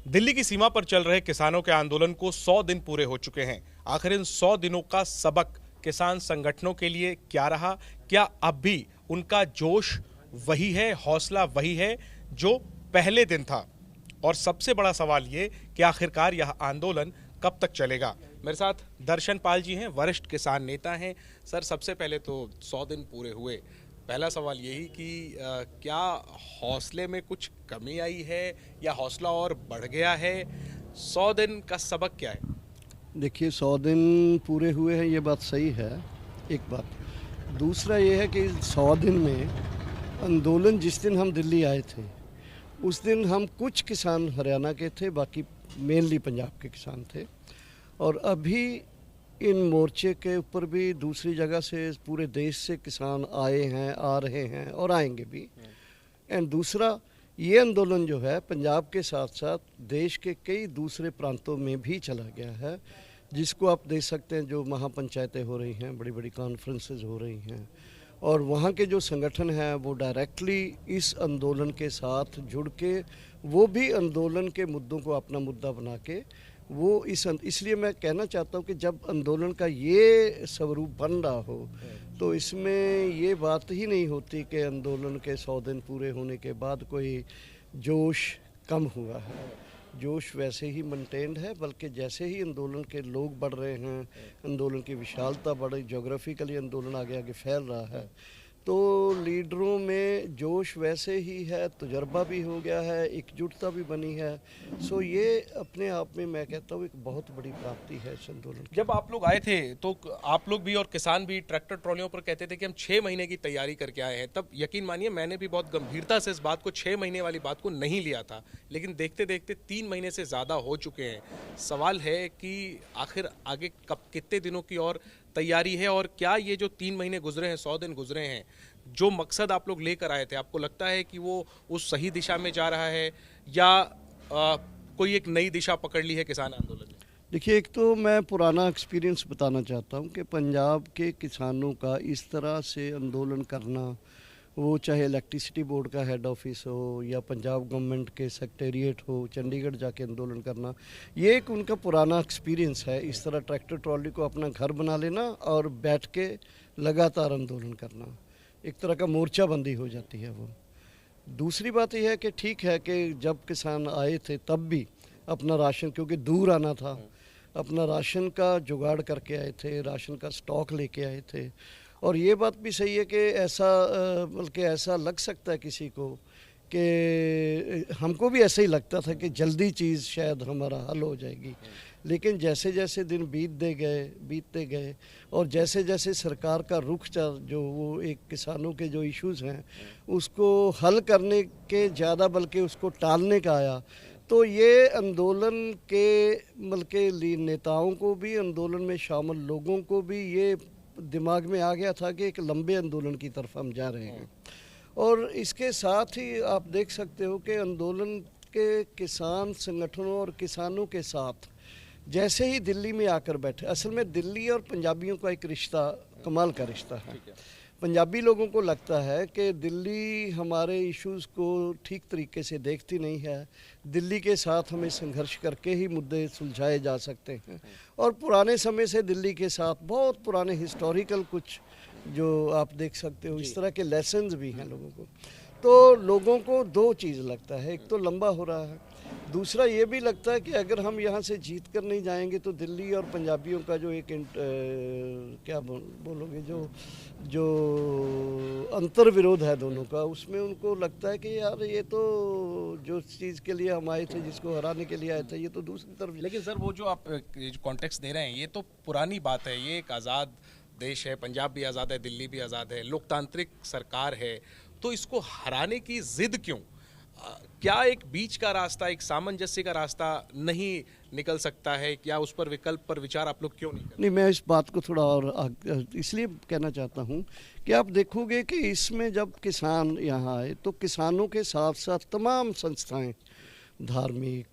दिल्ली की सीमा पर चल रहे किसानों के आंदोलन को 100 दिन पूरे हो चुके हैं। आखिर इन 100 दिनों का सबक किसान संगठनों के लिए क्या रहा? क्या अब भी उनका जोश वही है, हौसला वही है जो पहले दिन था? और सबसे बड़ा सवाल ये कि आखिरकार यह आंदोलन कब तक चलेगा? मेरे साथ दर्शन पाल जी हैं, वरिष्ठ किसान नेता हैं। सर, सबसे पहले तो 100 दिन पूरे हुए। पहला सवाल यही कि क्या हौसले में कुछ कमी आई है या हौसला और बढ़ गया है? 100 दिन का सबक क्या है? देखिए 100 दिन पूरे हुए हैं, ये बात सही है। एक बात दूसरा ये है कि 100 दिन में आंदोलन जिस दिन हम दिल्ली आए थे उस दिन हम कुछ किसान हरियाणा के थे, बाकी मेनली पंजाब के किसान थे। और अभी इन मोर्चे के ऊपर भी दूसरी जगह से पूरे देश से किसान आए हैं, आ रहे हैं और आएंगे भी। एंड दूसरा, ये आंदोलन जो है पंजाब के साथ साथ देश के कई दूसरे प्रांतों में भी चला गया है, जिसको आप देख सकते हैं। जो महापंचायतें हो रही हैं, बड़ी बड़ी कॉन्फ्रेंसेस हो रही हैं, और वहाँ के जो संगठन हैं वो डायरेक्टली इस आंदोलन के साथ जुड़ के, वो भी आंदोलन के मुद्दों को अपना मुद्दा बना के वो इसलिए मैं कहना चाहता हूँ कि जब आंदोलन का ये स्वरूप बन रहा हो तो इसमें ये बात ही नहीं होती कि आंदोलन के 100 दिन पूरे होने के बाद कोई जोश कम हुआ है। जोश वैसे ही मेंटेन्ड है, बल्कि जैसे ही आंदोलन के लोग बढ़ रहे हैं, आंदोलन की विशालता बढ़ रही, जोग्राफिकली आंदोलन आगे आगे फैल रहा है, तो लीडरों में जोश वैसे ही है, तजर्बा भी हो गया है, एकजुटता भी बनी है। सो ये अपने आप में मैं कहता हूँ एक बहुत बड़ी प्राप्ति है इस आंदोलन की। जब आप लोग आए थे तो आप लोग भी और किसान भी ट्रैक्टर ट्रॉलियों पर कहते थे कि हम 6 महीने की तैयारी करके आए हैं। तब यकीन मानिए मैंने भी बहुत गंभीरता से इस बात को, 6 महीने वाली बात को नहीं लिया था, लेकिन देखते देखते 3 महीने से ज़्यादा हो चुके हैं। सवाल है कि आखिर आगे कब, कितने दिनों की और तैयारी है, और क्या ये जो 3 महीने गुजरे हैं, 100 दिन गुजरे हैं, जो मकसद आप लोग लेकर आए थे, आपको लगता है कि वो उस सही दिशा में जा रहा है या कोई एक नई दिशा पकड़ ली है किसान आंदोलन ने? देखिए, एक तो मैं पुराना एक्सपीरियंस बताना चाहता हूँ कि पंजाब के किसानों का इस तरह से आंदोलन करना, वो चाहे इलेक्ट्रिसिटी बोर्ड का हेड ऑफिस हो या पंजाब गवर्नमेंट के सेक्रेटेरिएट हो, चंडीगढ़ जाके आंदोलन करना, ये एक उनका पुराना एक्सपीरियंस है। इस तरह ट्रैक्टर ट्रॉली को अपना घर बना लेना और बैठ के लगातार आंदोलन करना, एक तरह का मोर्चाबंदी हो जाती है वो। दूसरी बात यह है कि ठीक है कि जब किसान आए थे तब भी अपना राशन, क्योंकि दूर आना था, अपना राशन का जुगाड़ करके आए थे, राशन का स्टॉक लेके आए थे। और ये बात भी सही है कि ऐसा, बल्कि ऐसा लग सकता है किसी को कि हमको भी ऐसा ही लगता था कि जल्दी चीज़ शायद हमारा हल हो जाएगी, लेकिन जैसे जैसे दिन बीतते गए और जैसे जैसे सरकार का रुख जो वो एक किसानों के जो इश्यूज़ हैं उसको हल करने के ज़्यादा बल्कि उसको टालने का आया, तो ये आंदोलन के बल्कि नेताओं को भी, आंदोलन में शामिल लोगों को भी ये दिमाग में आ गया था कि एक लंबे आंदोलन की तरफ हम जा रहे हैं। और इसके साथ ही आप देख सकते हो कि आंदोलन के किसान संगठनों और किसानों के साथ जैसे ही दिल्ली में आकर बैठे, असल में दिल्ली और पंजाबियों का एक रिश्ता कमाल का रिश्ता है। पंजाबी लोगों को लगता है कि दिल्ली हमारे इश्यूज़ को ठीक तरीके से देखती नहीं है, दिल्ली के साथ हमें संघर्ष करके ही मुद्दे सुलझाए जा सकते हैं। और पुराने समय से दिल्ली के साथ बहुत पुराने हिस्टोरिकल कुछ जो आप देख सकते हो, इस तरह के लेसन्स भी हैं लोगों को। तो लोगों को दो चीज़ लगता है, एक तो लंबा हो रहा है, दूसरा ये भी लगता है कि अगर हम यहाँ से जीत कर नहीं जाएंगे तो दिल्ली और पंजाबियों का जो एक क्या बोलोगे, जो अंतर विरोध है दोनों का, उसमें उनको लगता है कि यार ये तो जो चीज़ के लिए हम आए थे, जिसको हराने के लिए आए थे, ये तो दूसरी तरफ। लेकिन सर, वो जो आप जो कॉन्टेक्स्ट दे रहे हैं, ये तो पुरानी बात है। ये एक आज़ाद देश है, पंजाब भी आज़ाद है, दिल्ली भी आज़ाद है, लोकतांत्रिक सरकार है, तो इसको हराने की जिद क्यों? क्या एक बीच का रास्ता, एक सामंजस्य का रास्ता नहीं निकल सकता है? क्या उस पर विकल्प पर विचार आप लोग क्यों नहीं करते? नहीं, मैं इस बात को थोड़ा और इसलिए कहना चाहता हूँ कि आप देखोगे कि इसमें जब किसान यहाँ आए तो किसानों के साथ साथ तमाम संस्थाएं, धार्मिक,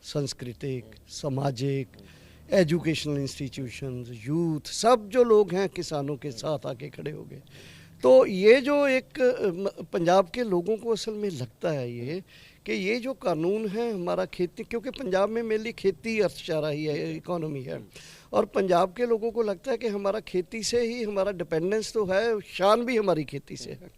सांस्कृतिक, सामाजिक, एजुकेशनल इंस्टीट्यूशंस, यूथ, सब जो लोग हैं किसानों के साथ आके खड़े हो गए। तो ये जो एक पंजाब के लोगों को असल में लगता है ये कि ये जो कानून है हमारा खेती, क्योंकि पंजाब में मेनली खेती अर्थचारा ही है, इकोनॉमी है, और पंजाब के लोगों को लगता है कि हमारा खेती से ही हमारा डिपेंडेंस तो है, शान भी हमारी खेती से है।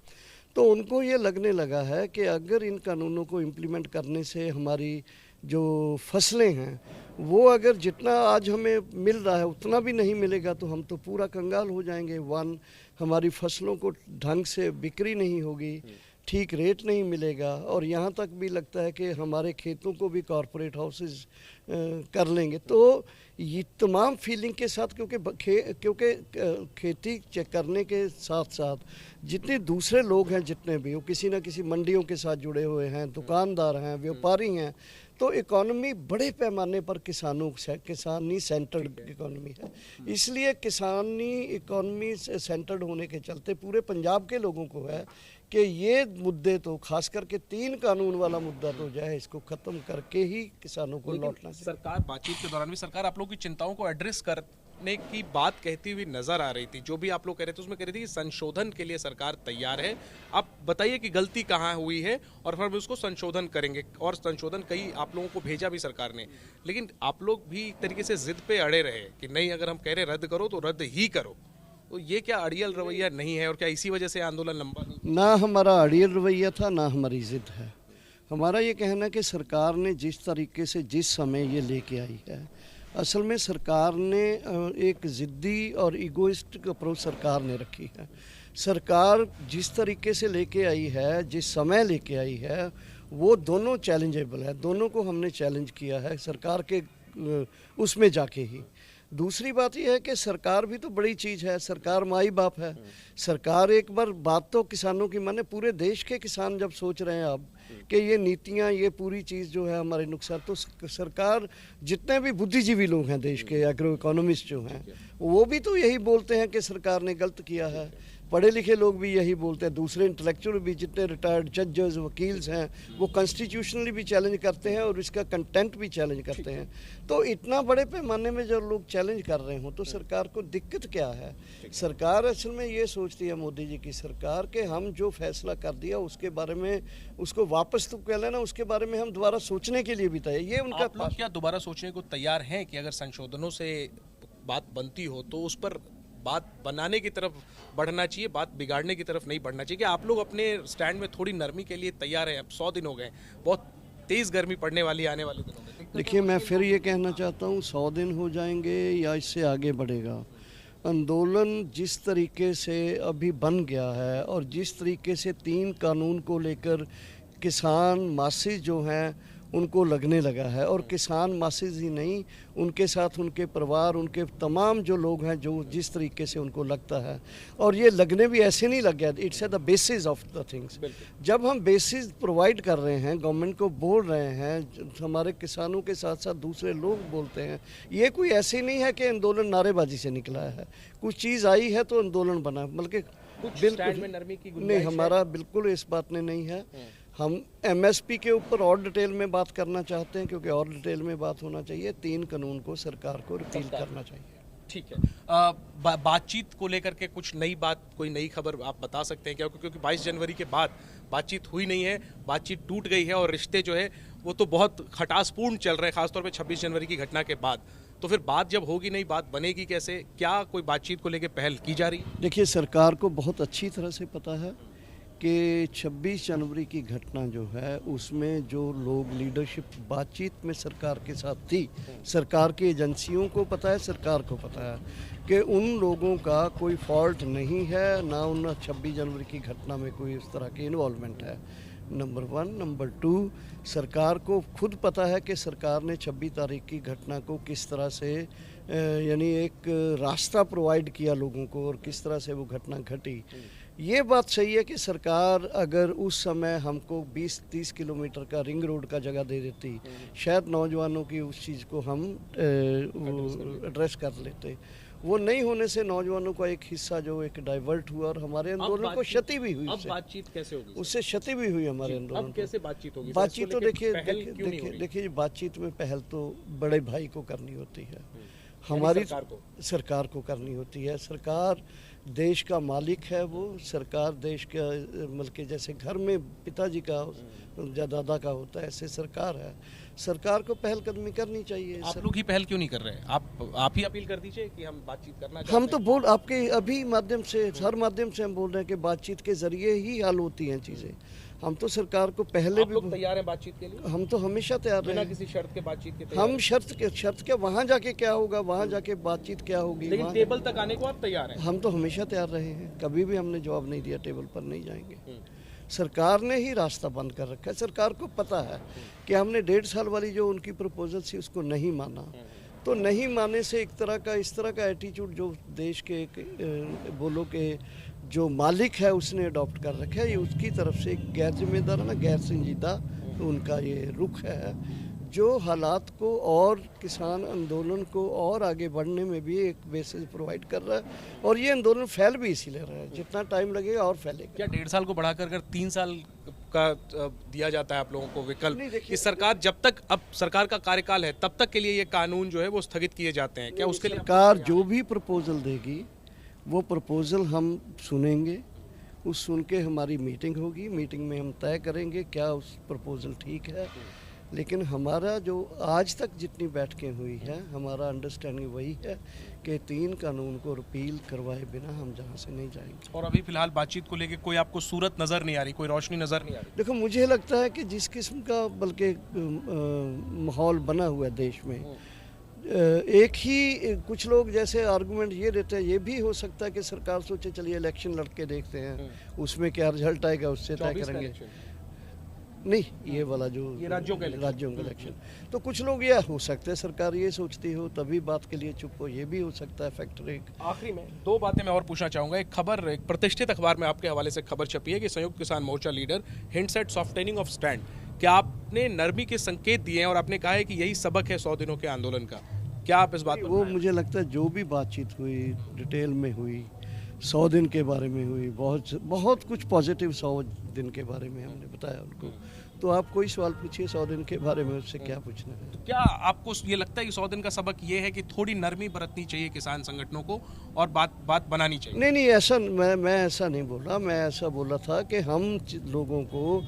तो उनको ये लगने लगा है कि अगर इन कानूनों को इम्प्लीमेंट करने से हमारी जो फसलें हैं वो अगर जितना आज हमें मिल रहा है उतना भी नहीं मिलेगा तो हम तो पूरा कंगाल हो जाएंगे। वन, हमारी फसलों को ढंग से बिक्री नहीं होगी, ठीक रेट नहीं मिलेगा, और यहाँ तक भी लगता है कि हमारे खेतों को भी कॉरपोरेट हाउसेस कर लेंगे। तो ये तमाम फीलिंग के साथ, क्योंकि खेती करने के साथ साथ जितने दूसरे लोग हैं, जितने भी वो किसी न किसी मंडियों के साथ जुड़े हुए हैं, दुकानदार हैं, व्यापारी हैं, तो इकॉनमी बड़े पैमाने पर किसानी सेंटर्ड इकॉनमी है। इसलिए किसानी इकॉनमी सेंटर्ड होने के चलते पूरे पंजाब के लोगों को है कि ये मुद्दे तो खास करके 3 कानून वाला मुद्दा तो जो है इसको खत्म करके ही किसानों को लौटना चाहिए। सरकार बातचीत के दौरान भी सरकार आप लोगों की चिंताओं को एड्रेस करने की बात कहती हुई नजर आ रही थी। जो भी आप लोग कह रहे थे उसमें कह रही थी कि संशोधन के लिए सरकार तैयार है। आप बताइए कि गलती कहाँ हुई है और फिर उसको संशोधन करेंगे। और संशोधन कई आप लोगों को भेजा भी सरकार ने, लेकिन आप लोग भी एक तरीके से जिद पे अड़े रहे कि नहीं, अगर हम कह रहे रद्द करो तो रद्द ही करो। तो ये क्या अड़ियल रवैया नहीं है और क्या इसी वजह से आंदोलन लंबा नहीं? ना हमारा अड़ियल रवैया था, ना हमारी जिद है। हमारा ये कहना कि सरकार ने जिस तरीके से जिस समय ये लेके आई है, असल में सरकार ने एक ज़िद्दी और इगोइस्टिक अप्रोच सरकार ने रखी है। सरकार जिस तरीके से लेके आई है, जिस समय लेके आई है, वो दोनों चैलेंजेबल है। दोनों को हमने चैलेंज किया है सरकार के उसमें जाके ही। दूसरी बात यह है कि सरकार भी तो बड़ी चीज़ है, सरकार माई बाप है। सरकार एक बार बात तो किसानों की माने, पूरे देश के किसान जब सोच रहे हैं अब कि ये नीतियाँ, ये पूरी चीज़ जो है हमारे नुकसान, तो सरकार जितने भी बुद्धिजीवी लोग हैं देश के, एग्रो इकोनॉमिस्ट जो हैं, वो भी तो यही बोलते हैं कि सरकार ने गलत किया है। पढ़े लिखे लोग भी यही बोलते हैं, दूसरे इंटेलेक्चुअल भी, जितने रिटायर्ड जजेस वकील्स हैं, वो कॉन्स्टिट्यूशनली भी चैलेंज करते हैं और इसका कंटेंट भी चैलेंज करते हैं। तो इतना बड़े पैमाने में जब लोग चैलेंज कर रहे हों तो सरकार को दिक्कत क्या है? सरकार असल में ये सोचती है, मोदी जी की सरकार, कि हम जो फैसला कर दिया उसके बारे में, उसको वापस तो कह लेना, उसके बारे में हम दोबारा सोचने के लिए भी तैयार। ये उनका आप लोग क्या दोबारा सोचने को तैयार हैं कि अगर संशोधनों से बात बनती हो तो उस पर बात बनाने की तरफ बढ़ना चाहिए, बात बिगाड़ने की तरफ नहीं बढ़ना चाहिए? कि आप लोग अपने स्टैंड में थोड़ी नरमी के लिए तैयार हैं? अब 100 दिन हो गए, बहुत तेज़ गर्मी पड़ने वाली आने वाले दिनों में। देखिए, मैं फिर ये कहना चाहता हूँ, 100 दिन हो जाएंगे या इससे आगे बढ़ेगा, आंदोलन जिस तरीके से अभी बन गया है और जिस तरीके से 3 कानून को लेकर किसान मासेस जो हैं उनको लगने लगा है, और किसान मासेस ही नहीं, उनके साथ उनके परिवार, उनके तमाम जो लोग हैं, जो जिस तरीके से उनको लगता है, और ये लगने भी ऐसे नहीं लग गया, it's at the basis of the things. जब हम बेसिस प्रोवाइड कर रहे हैं, गवर्नमेंट को बोल रहे हैं, हमारे किसानों के साथ साथ दूसरे लोग बोलते हैं, ये कोई ऐसे नहीं है कि आंदोलन नारेबाजी से निकला है। कुछ चीज़ आई है तो आंदोलन बना, बल्कि बिल्कुल नरमी की नहीं, हमारा बिल्कुल इस बात में नहीं है। हम एमएसपी के ऊपर और डिटेल में बात करना चाहते हैं, क्योंकि और डिटेल में बात होना चाहिए। 3 कानून को सरकार को रिपील करना चाहिए। ठीक है। बातचीत को लेकर के कुछ नई बात, कोई नई खबर आप बता सकते हैं क्या? क्योंकि 22 जनवरी के बाद बातचीत हुई नहीं है, बातचीत टूट गई है और रिश्ते जो है वो तो बहुत खटासपूर्ण चल रहे हैं, खासतौर पे 26 जनवरी की घटना के बाद। तो फिर बात जब होगी नहीं, बात बनेगी कैसे? क्या कोई बातचीत को लेकर पहल की जा रही है? देखिए, सरकार को बहुत अच्छी तरह से पता है कि 26 जनवरी की घटना जो है उसमें जो लोग लीडरशिप बातचीत में सरकार के साथ थी, सरकार की एजेंसियों को पता है, सरकार को पता है कि उन लोगों का कोई फॉल्ट नहीं है, ना उन 26 जनवरी की घटना में कोई उस तरह की इन्वॉल्वमेंट है। नंबर 1। नंबर 2, सरकार को खुद पता है कि सरकार ने 26 तारीख की घटना को किस तरह से यानी एक रास्ता प्रोवाइड किया लोगों को, और किस तरह से वो घटना घटी। ये बात सही है कि सरकार अगर उस समय हमको 20-30 किलोमीटर का रिंग रोड का जगह दे देती, शायद नौजवानों की उस चीज़ को हम एड्रेस कर लेते। वो नहीं होने से नौजवानों का एक हिस्सा जो एक डाइवर्ट हुआ और हमारे आंदोलन को क्षति भी हुई। अब बातचीत कैसे होगी? उससे क्षति भी हुई हमारे आंदोलन। अब कैसे बातचीत होगी? बातचीत तो देखिए बातचीत में पहल तो बड़े भाई को करनी होती है। हमारी सरकार सरकार को करनी होती है। सरकार देश का मालिक है, वो सरकार देश का मतलब कि जैसे घर में पिताजी का या दादा का होता है, ऐसे सरकार है। सरकार को पहलकदमी करनी चाहिए। आप लोग ही पहल क्यों नहीं कर रहे हैं? आप ही अपील कर दीजिए कि हम बातचीत करना चाहते हम हैं। तो बोल आपके अभी माध्यम से, हर माध्यम से हम बोल रहे हैं कि बातचीत के जरिए ही हल होती हैं चीज़ें। हम तो सरकार को पहले आप भी लोग तैयार हैं बातचीत के लिए? हम तो हमेशा तैयार रहे बिना हैं। किसी शर्त के बातचीत के तैयार हम शर्त के वहाँ जाके क्या होगा, वहाँ जाके बातचीत क्या होगी, लेकिन वहाँ टेबल तक आने को आप तैयार हैं? हम तो हमेशा तैयार रहे हैं। कभी भी हमने जवाब नहीं दिया टेबल पर नहीं जाएंगे। सरकार ने ही रास्ता बंद कर रखा है। सरकार को पता है कि हमने 1.5 साल वाली जो उनकी प्रपोजल थी उसको नहीं माना, तो नहीं मानने से एक तरह का इस तरह का एटीट्यूड जो देश के बोलो के जो मालिक है उसने अडॉप्ट कर रखा है, ये उसकी तरफ से एक गैर जिम्मेदार ना गैर संजीदा उनका ये रुख है, जो हालात को और किसान आंदोलन को और आगे बढ़ने में भी एक बेसिस प्रोवाइड कर रहा है। और ये आंदोलन फैल भी इसीलिए रहा है, जितना टाइम लगेगा और फैलेगा। क्या 1.5 साल को बढ़ाकर अगर 3 साल का दिया जाता है आप लोगों को विकल्प नहीं, देखिए, कि सरकार जब तक अब सरकार का कार्यकाल है तब तक के लिए ये कानून जो है वो स्थगित किए जाते हैं, क्या उसके लिए सरकार जो भी प्रपोजल देगी वो प्रपोजल हम सुनेंगे, उस सुन के हमारी मीटिंग होगी, मीटिंग में हम तय करेंगे क्या उस प्रपोजल ठीक है। लेकिन हमारा जो आज तक जितनी बैठकें हुई है, हमारा अंडरस्टैंडिंग वही है कि 3 कानून को रिपील करवाए बिना हम जहाँ से नहीं जाएंगे। और अभी फिलहाल बातचीत को लेके कोई आपको सूरत नजर नहीं आ रही, कोई रोशनी नजर नहीं आ रही? देखो, मुझे लगता है कि जिस किस्म का बल्कि माहौल बना हुआ है देश में, एक ही कुछ लोग जैसे आर्गुमेंट ये देते हैं, ये भी हो सकता है कि सरकार सोचे चलिए इलेक्शन लड़के देखते हैं, उसमें क्या रिजल्ट आएगा उससे तय करेंगे। नहीं, ये वाला जो ये राज्यों का इलेक्शन, तो कुछ लोग ये हो सकते हैं सरकार ये सोचती हो तभी बात के लिए चुप हो, ये भी हो सकता है फैक्टर एक। आखिरी में 2 बातें मैं और पूछना चाहूंगा। एक खबर, एक प्रतिष्ठित अखबार में आपके हवाले से खबर छपी है कि Samyukt Kisan Morcha leader hints at softening of stand. क्या आपने नरमी के संकेत दिए हैं और आपने कहा है कि यही सबक है 100 दिनों के आंदोलन का? क्या आप इस बात पर? वो मुझे लगता है जो भी बातचीत हुई डिटेल में हुई, 100 दिन के बारे में हुई, बहुत कुछ पॉजिटिव 100 दिन के बारे में हमने बताया उनको। तो आप कोई सवाल पूछिए 100 दिन के बारे में, उससे क्या पूछना है। तो क्या आपको ये लगता है कि 100 दिन का सबक ये है कि थोड़ी नरमी बरतनी चाहिए किसान संगठनों को और बात बनानी चाहिए? नहीं, ऐसा मैं ऐसा नहीं बोल रहा। मैं ऐसा बोल रहा था कि हम लोगों को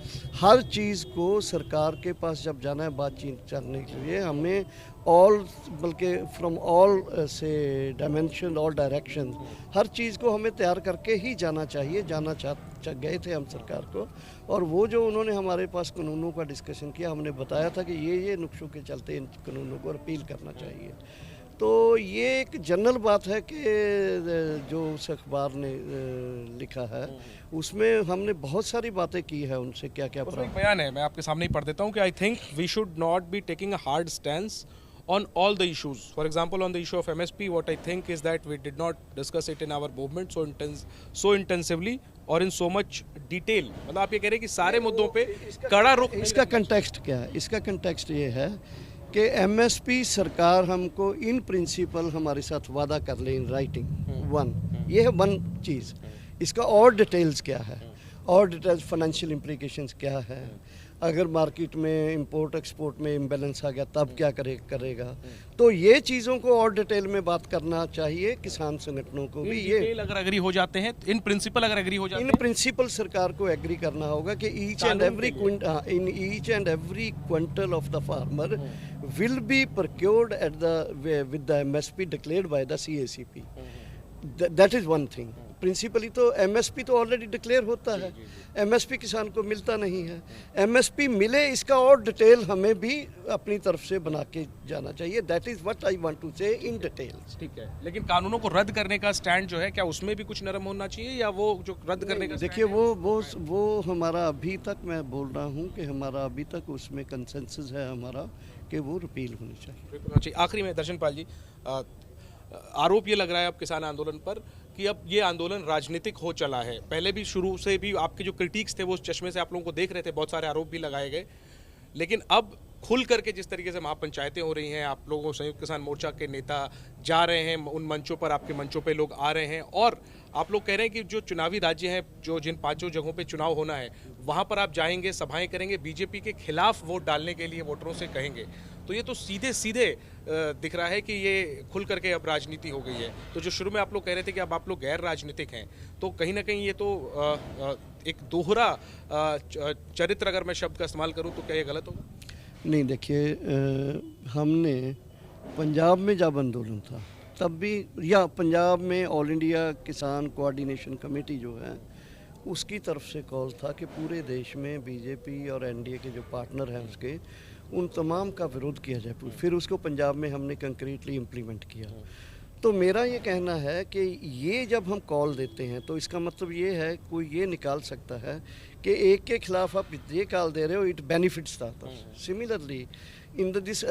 हर चीज़ को सरकार के पास जब जाना है बातचीत करने के लिए, हमें ऑल बल्कि फ्रॉम ऑल से डायमेंशन ऑल डायरेक्शन हर चीज़ को हमें तैयार करके ही जाना चाहिए। गए थे हम सरकार को, और वो जो उन्होंने हमारे पास कानूनों का डिस्कशन किया, हमने बताया था कि ये नुक्शों के चलते इन कानूनों को रिपील करना चाहिए। तो ये एक जनरल बात है कि जो उस अखबार ने लिखा है उसमें हमने बहुत सारी बातें की है उनसे, क्या क्या एक बयान है, मैं आपके सामने ही पढ़ देता हूँ कि I think we should not be taking a hard stand on all the issues. For example, on the issue of MSP, what I think is that we did not discuss it in our movement so intensively or in so much detail. मतलब आप ये कह रहे हैं कि सारे मुद्दों पे कड़ा रुख। इसका कंटेक्स्ट क्या है? इसका कंटेक्स्ट ये है कि MSP सरकार हमको इन प्रिंसिपल हमारे साथ वादा कर ले इन राइटिंग, वन, ये है वन चीज़। इसका और डिटेल्स क्या है, और डिटेल्स फाइनेंशियल इम्प्लीकेशंस क्या है, अगर मार्केट में इंपोर्ट एक्सपोर्ट में इम्बेलेंस आ गया तब क्या करेगा। तो ये चीज़ों को और डिटेल में बात करना चाहिए किसान संगठनों को भी। ये अगर एग्री हो जाते हैं, इन प्रिंसिपल अगर एग्री हो जाते हैं, इन प्रिंसिपल सरकार को एग्री करना होगा कि each and every quintal of the farmer will be procured at the with the MSP declared by the CACP। That is one thing. Principally तो MSP तो ऑलरेडी डिक्लेयर होता है, MSP किसान को मिलता नहीं है। MSP मिले, इसका और डिटेल हमें भी अपनी तरफ से बना के जाना चाहिए। That is what I want to say in details. ठीक है, लेकिन कानूनों को रद्द करने का स्टैंड जो है, क्या उसमें भी कुछ नरम होना चाहिए, या वो जो रद्द करने का? देखिए, वो हमारा अभी तक, मैं बोल रहा हूँ कि हमारा अभी तक उसमें कंसेंसस है हमारा कि वो रिपील होनी चाहिए। आखिरी में दर्शन पाल जी, आरोप ये लग रहा है अब किसान आंदोलन पर कि अब ये आंदोलन राजनीतिक हो चला है। पहले भी शुरू से भी आपके जो क्रिटिक्स थे वो उस चश्मे से आप लोगों को देख रहे थे, बहुत सारे आरोप भी लगाए गए, लेकिन अब खुल करके जिस तरीके से महापंचायतें हो रही हैं, आप लोगों संयुक्त किसान मोर्चा के नेता जा रहे हैं उन मंचों पर, आपके मंचों पे लोग आ रहे हैं और आप लोग कह रहे हैं कि जो चुनावी राज्य हैं, जो जिन 5 जगहों पे चुनाव होना है, वहां पर आप जाएंगे, सभाएं करेंगे, बीजेपी के खिलाफ वोट डालने के लिए वोटरों से कहेंगे। तो ये तो सीधे सीधे दिख रहा है कि ये खुल करके अब राजनीति हो गई है। तो जो शुरू में आप लोग कह रहे थे कि अब आप लोग गैर राजनीतिक हैं, तो कहीं ना कहीं ये तो एक दोहरा चरित्र, अगर मैं शब्द का इस्तेमाल करूं तो क्या ये गलत होगा? नहीं, देखिए, हमने पंजाब में जब आंदोलन था तब भी, या पंजाब में ऑल इंडिया किसान कोऑर्डिनेशन कमेटी जो है उसकी तरफ से कॉल था कि पूरे देश में बीजेपी और एनडीए के जो पार्टनर हैं उसके, उन तमाम का विरोध किया जाए। फिर उसको पंजाब में हमने कंक्रीटली इम्प्लीमेंट किया। तो मेरा ये कहना है कि ये जब हम कॉल देते हैं तो इसका मतलब ये है, कोई ये निकाल सकता है कि एक के खिलाफ आप ये कॉल दे रहे हो, it benefits that. Similarly in this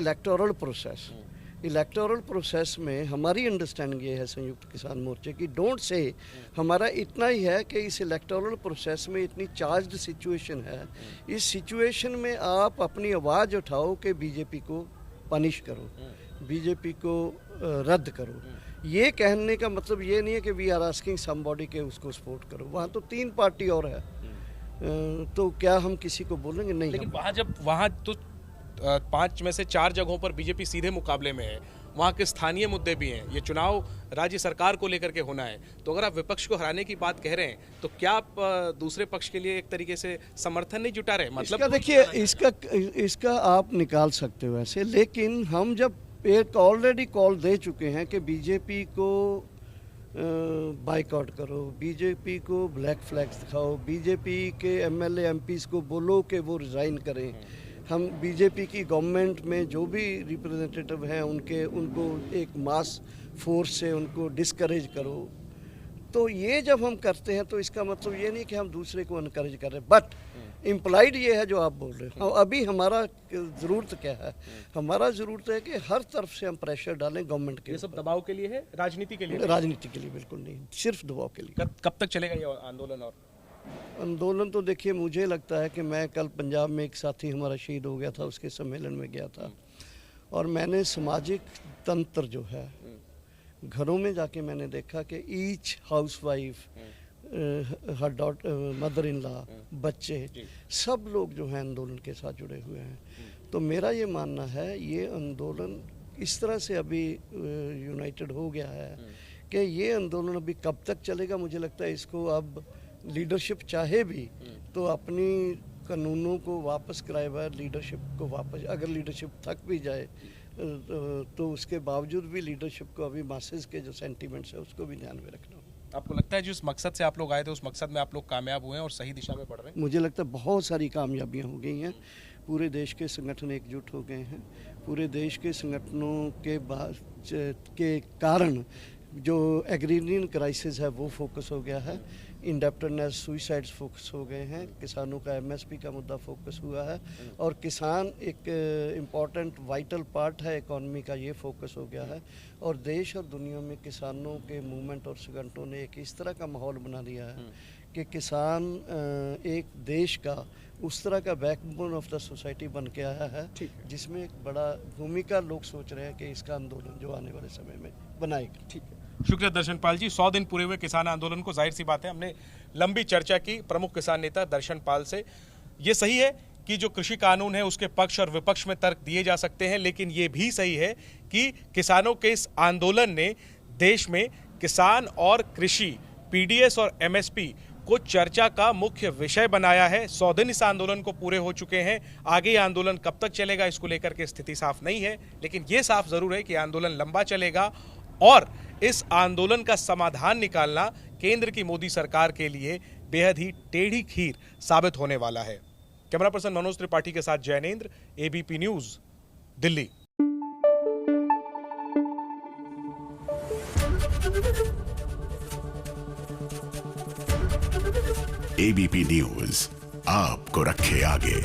electoral process में हमारी अंडरस्टैंडिंग ये है संयुक्त किसान मोर्चे की, डोंट से, हमारा इतना ही है कि इस इलेक्टोरल प्रोसेस में इतनी चार्ज्ड सिचुएशन है, इस सिचुएशन में आप अपनी आवाज़ उठाओ कि बीजेपी को पनिश करो, बीजेपी को रद्द करो। ये कहने का मतलब ये नहीं है कि वी आर आस्किंग समबॉडी के उसको सपोर्ट करो। वहाँ तो 3 पार्टी और है, तो क्या हम किसी को बोलेंगे? नहीं। लेकिन वहाँ तो 5 में से 4 जगहों पर बीजेपी सीधे मुकाबले में है, वहाँ के स्थानीय मुद्दे भी हैं, ये चुनाव राज्य सरकार को लेकर के होना है। तो अगर आप विपक्ष को हराने की बात कह रहे हैं तो क्या आप दूसरे पक्ष के लिए एक तरीके से समर्थन नहीं जुटा रहे? मतलब देखिए, इसका आप निकाल सकते हो ऐसे, लेकिन हम जब एक ऑलरेडी कॉल दे चुके हैं कि बीजेपी को बाइकआउट करो, बीजेपी को ब्लैक फ्लैग्स दिखाओ, बीजेपी के एमएलए एमपीज़ को बोलो कि वो रिज़ाइन करें, हम बीजेपी की गवर्नमेंट में जो भी रिप्रेजेंटेटिव हैं उनको एक मास फोर्स से उनको डिस्करेज करो। तो ये जब हम करते हैं तो इसका मतलब ये नहीं कि हम दूसरे को इनकरेज कर रहे हैं, बट इम्प्लाइड ये है जो आप बोल रहे हो। अभी हमारा ज़रूरत क्या है? हमारा ज़रूरत है कि हर तरफ से हम प्रेशर डालें गवर्नमेंट के। ये सब दबाव के लिए है, राजनीति के लिए? राजनीति के लिए बिल्कुल नहीं, सिर्फ दबाव के लिए। कब तक चलेगा ये आंदोलन? और आंदोलन तो देखिए, मुझे लगता है कि मैं कल पंजाब में एक साथी हमारा शहीद हो गया था, उसके सम्मेलन में गया था, और मैंने सामाजिक तंत्र जो है घरों में जाके मैंने देखा कि each house wife, her mother in law, बच्चे, सब लोग जो हैं आंदोलन के साथ जुड़े हुए हैं। तो मेरा ये मानना है ये आंदोलन इस तरह से अभी यूनाइटेड हो गया है कि ये आंदोलन अभी कब तक चलेगा, मुझे लगता है इसको अब लीडरशिप चाहे भी तो अपनी कानूनों को वापस कराए बगैर लीडरशिप को वापस, अगर लीडरशिप थक भी जाए तो उसके बावजूद भी लीडरशिप को अभी मासेस के जो सेंटीमेंट्स है उसको भी ध्यान में रखना होगा। आपको लगता है जिस मकसद से आप लोग आए थे उस मकसद में आप लोग कामयाब हुए हैं और सही दिशा में बढ़ रहे हैं? मुझे लगता है बहुत सारी कामयाबियां हो गई हैं, पूरे देश के संगठन एकजुट हो गए हैं, पूरे देश के संगठनों के कारण जो एग्रीरियन क्राइसिस है वो फोकस हो गया है, इंडेप्टरनेस, सुइसाइड्स फोकस हो गए हैं, किसानों का एमएसपी का मुद्दा फोकस हुआ है, और किसान एक इम्पॉर्टेंट वाइटल पार्ट है इकॉनमी का, ये फोकस हो गया है। और देश और दुनिया में किसानों के मूवमेंट और संगठनों ने एक इस तरह का माहौल बना दिया है कि किसान एक देश का उस तरह का बैकबोन ऑफ द सोसाइटी बन के आया है, जिसमें एक बड़ा भूमिका लोग सोच रहे हैं कि इसका आंदोलन जो आने वाले समय में बनाएगा। ठीक है, शुक्रिया दर्शनपाल जी। 100 दिन पूरे हुए किसान आंदोलन को, जाहिर सी बात है हमने लंबी चर्चा की प्रमुख किसान नेता दर्शनपाल से। ये सही है कि जो कृषि कानून है उसके पक्ष और विपक्ष में तर्क दिए जा सकते हैं, लेकिन ये भी सही है कि किसानों के इस आंदोलन ने देश में किसान और कृषि, पीडीएस और एमएसपी को चर्चा का मुख्य विषय बनाया है। 100 दिन इस आंदोलन को पूरे हो चुके हैं। आगे ये आंदोलन कब तक चलेगा इसको लेकर के स्थिति साफ नहीं है, लेकिन ये साफ जरूर है कि आंदोलन लंबा चलेगा और इस आंदोलन का समाधान निकालना केंद्र की मोदी सरकार के लिए बेहद ही टेढ़ी खीर साबित होने वाला है। कैमरा पर्सन मनोज त्रिपाठी के साथ Jainendra, ABP news, Delhi. ABP news आपको रखे आगे।